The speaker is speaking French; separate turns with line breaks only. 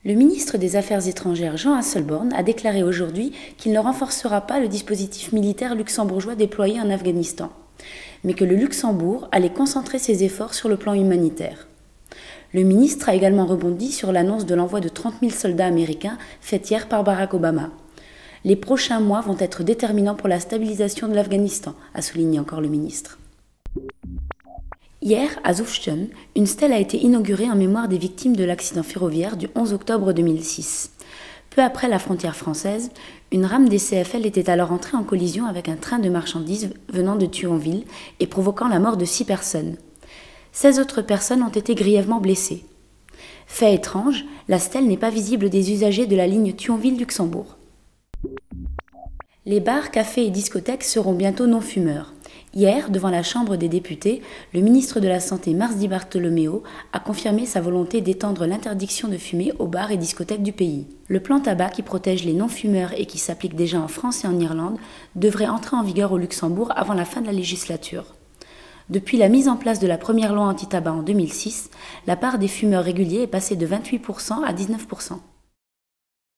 Le ministre des Affaires étrangères Jean Asselborn a déclaré aujourd'hui qu'il ne renforcera pas le dispositif militaire luxembourgeois déployé en Afghanistan, mais que le Luxembourg allait concentrer ses efforts sur le plan humanitaire. Le ministre a également rebondi sur l'annonce de l'envoi de 30 000 soldats américains faite hier par Barack Obama. Les prochains mois vont être déterminants pour la stabilisation de l'Afghanistan, a souligné encore le ministre. Hier, à Zufstein, une stèle a été inaugurée en mémoire des victimes de l'accident ferroviaire du 11 octobre 2006. Peu après la frontière française, une rame des CFL était alors entrée en collision avec un train de marchandises venant de Thionville et provoquant la mort de 6 personnes. 16 autres personnes ont été grièvement blessées. Fait étrange, la stèle n'est pas visible des usagers de la ligne Thionville-Luxembourg. Les bars, cafés et discothèques seront bientôt non-fumeurs. Hier, devant la Chambre des députés, le ministre de la Santé Mars Di Bartolomeo a confirmé sa volonté d'étendre l'interdiction de fumer aux bars et discothèques du pays. Le plan tabac qui protège les non-fumeurs et qui s'applique déjà en France et en Irlande devrait entrer en vigueur au Luxembourg avant la fin de la législature. Depuis la mise en place de la première loi anti-tabac en 2006, la part des fumeurs réguliers est passée de 28% à 19%.